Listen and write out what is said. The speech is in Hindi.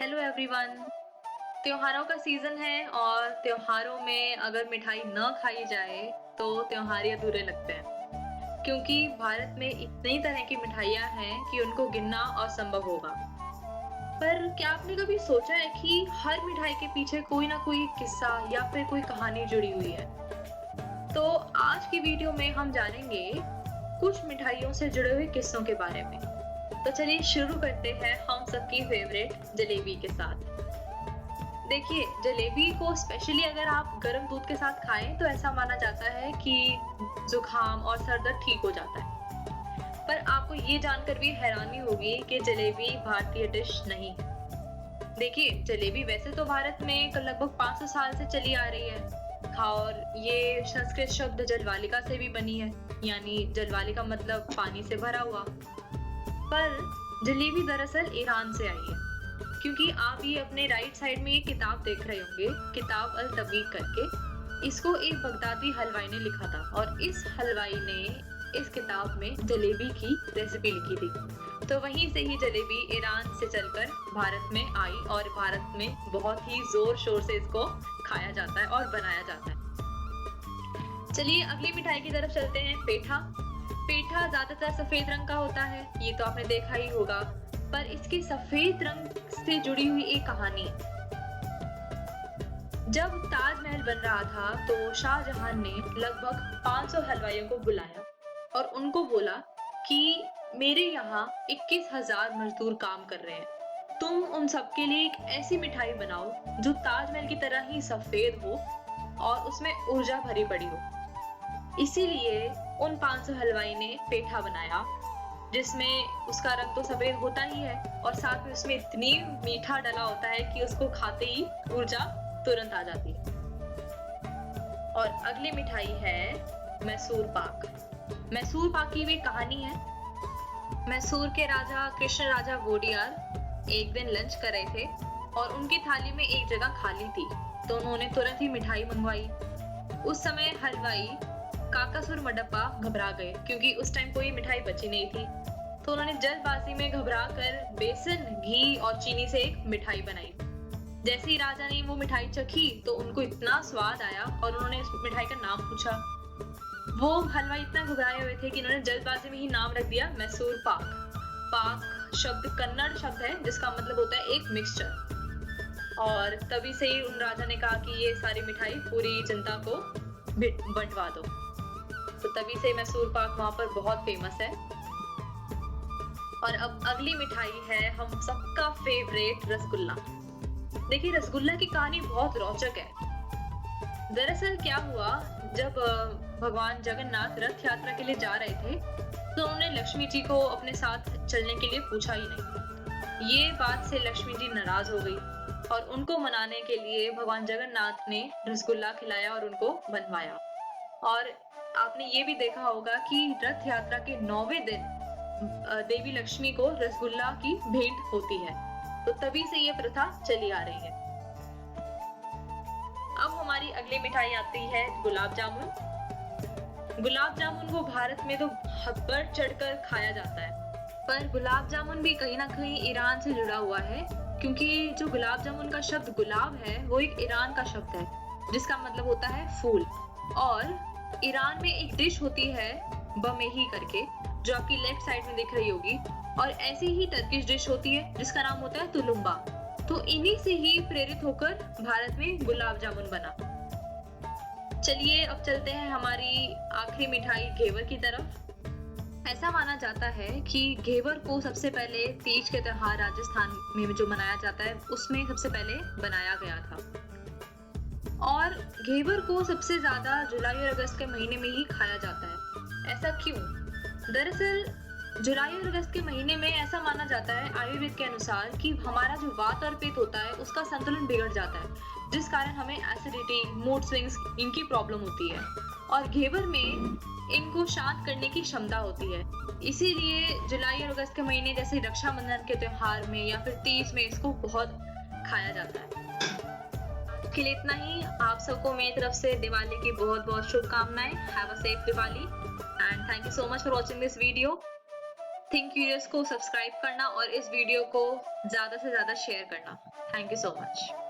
Hello everyone. त्योहारों का सीजन है और त्योहारों में अगर मिठाई न खाई जाए तो त्योहार ही अधूरे लगते हैं क्योंकि भारत में इतनी तरह की मिठाइयाँ हैं कि उनको गिनना असंभव होगा। पर क्या आपने कभी सोचा है कि हर मिठाई के पीछे कोई ना कोई किस्सा या फिर कोई कहानी जुड़ी हुई है? तो आज की वीडियो में हम जानेंगे कुछ मिठाइयों से जुड़े हुए किस्सों के बारे में। तो चलिए शुरू करते हैं हम सबकी फेवरेट जलेबी के साथ। देखिए, जलेबी को स्पेशली अगर आप गर्म दूध के साथ खाएँ तो ऐसा माना जाता है कि जुकाम और सर दर्द ठीक हो जाता है। पर आपको ये जानकर भी हैरानी होगी कि जलेबी भारतीय डिश नहीं है। देखिए, जलेबी वैसे तो भारत में लगभग 500 साल से चली आ रही है। और ये संस्कृत शब्द जलवालिका से भी बनी है, यानी जलवालिका मतलब पानी से भरा हुआ। पर जलेबी दरअसल ईरान से आई है। क्योंकि आप ये अपने राइट साइड में ये किताब देख रहे होंगे, किताब अल तबीक करके। इसको एक बगदादी हलवाई ने लिखा था और इस हलवाई ने इस किताब में जलेबी की रेसिपी लिखी थी। तो वहीं से ही जलेबी ईरान से चलकर भारत में आई और भारत में बहुत ही जोर शोर से इसको खाया जाता है और बनाया जाता है। चलिए अगली मिठाई की तरफ चलते हैं, पेठा। पेठा ज्यादातर सफेद रंग का होता है, ये तो आपने देखा ही होगा। पर इसके सफेद रंग से जुड़ी हुई एक कहानी है। जब ताजमहल बन रहा था तो शाहजहां ने लगभग 500 हलवाइयों को बुलाया और उनको बोला कि मेरे यहाँ 21,000 मजदूर काम कर रहे हैं। तुम उन सबके लिए एक ऐसी मिठाई बनाओ जो ताजमहल की तरह ही सफेद हो और उसमें ऊर्जा भरी पड़ी हो। इसीलिए उन 500 हलवाई ने पेठा बनाया, जिसमें उसका रंग तो सफेद होता ही है और साथ में उसमें इतनी मीठा डला होता है कि उसको खाते ही ऊर्जा तुरंत आ जाती है। और अगली मिठाई है मैसूर पाक। मैसूर पाक की भी कहानी है। मैसूर के राजा कृष्ण राजा वोडियार एक दिन लंच कर रहे थे और उनकी थाली में एक जगह खाली थी, तो उन्होंने तुरंत ही मिठाई मंगवाई। उस समय हलवाई काकासुर मडप्पा घबरा गए क्योंकि उस टाइम कोई मिठाई बची नहीं थी। तो उन्होंने जल्दबाजी में घबरा कर बेसन, घी और चीनी से एक मिठाई बनाई। जैसे ही राजा ने वो मिठाई चखी तो उनको इतना स्वाद आया और उन्होंने उस मिठाई का नाम पूछा। वो हलवाई इतना घबराए हुए थे कि उन्होंने जल्दबाजी में ही नाम रख दिया मैसूर पाक। पाक शब्द कन्नड़ शब्द है जिसका मतलब होता है एक मिक्सचर। और तभी से ही उन राजा ने कहा कि ये सारी मिठाई पूरी जनता को बंटवा दो। तो तभी से मैसूर पाक वहां पर बहुत फेमस है। और अब अगली मिठाई है हम सबका फेवरेट रसगुल्ला। देखिए, रसगुल्ला की कहानी बहुत रोचक है। दरअसल क्या हुआ, जब भगवान जगन्नाथ रथ यात्रा के लिए जा रहे थे तो उन्होंने लक्ष्मी जी को अपने साथ चलने के लिए पूछा ही नहीं। ये बात से लक्ष्मी जी नाराज हो गई और उनको मनाने के लिए भगवान जगन्नाथ ने रसगुल्ला खिलाया और उनको बनवाया। और आपने ये भी देखा होगा कि रथ यात्रा के 9वें दिन देवी लक्ष्मी को रसगुल्ला की भेंट होती है। तो तभी से ये प्रथा चली आ रही है। अब हमारी अगली मिठाई आती है गुलाब जामुन। गुलाब जामुन को भारत में तो बढ़ चढ़कर खाया जाता है, पर गुलाब जामुन भी कहीं ना कहीं ईरान से जुड़ा हुआ है क्योंकि जो गुलाब जामुन का शब्द गुलाब है वो एक ईरान का शब्द है जिसका मतलब होता है फूल। और ईरान में एक डिश होती है बमेही करके, जो आपकी लेफ्ट साइड में दिख रही होगी, और ऐसी ही टर्किश डिश होती है जिसका नाम होता है तुलुम्बा। तो इन्हीं से ही प्रेरित होकर भारत में गुलाब जामुन बना। चलिए अब चलते हैं हमारी आखिरी मिठाई घेवर की तरफ। ऐसा माना जाता है कि घेवर को सबसे पहले तीज के त्योहार राजस्थान में जो मनाया जाता है उसमें सबसे पहले बनाया गया था। और घेवर को सबसे ज्यादा जुलाई और अगस्त के महीने में ही खाया जाता है। ऐसा क्यों? दरअसल जुलाई और अगस्त के महीने में ऐसा माना जाता है आयुर्वेद के अनुसार कि हमारा जो वात और पित्त होता है उसका संतुलन बिगड़ जाता है, जिस कारण हमें एसिडिटी, मूड स्विंग्स इनकी प्रॉब्लम होती है। और घेवर में इनको शांत करने की क्षमता होती है। इसीलिए जुलाई और अगस्त के महीने जैसे रक्षाबंधन के त्योहार में या फिर तीज में इसको बहुत खाया जाता है। के लिए इतना ही। आप सबको मेरी तरफ से दिवाली की बहुत बहुत शुभकामनाएं। Have a safe Diwali and thank you so much for watching this video. Think curious को सब्सक्राइब करना और इस वीडियो को ज़्यादा से ज़्यादा शेयर करना। Thank you so much.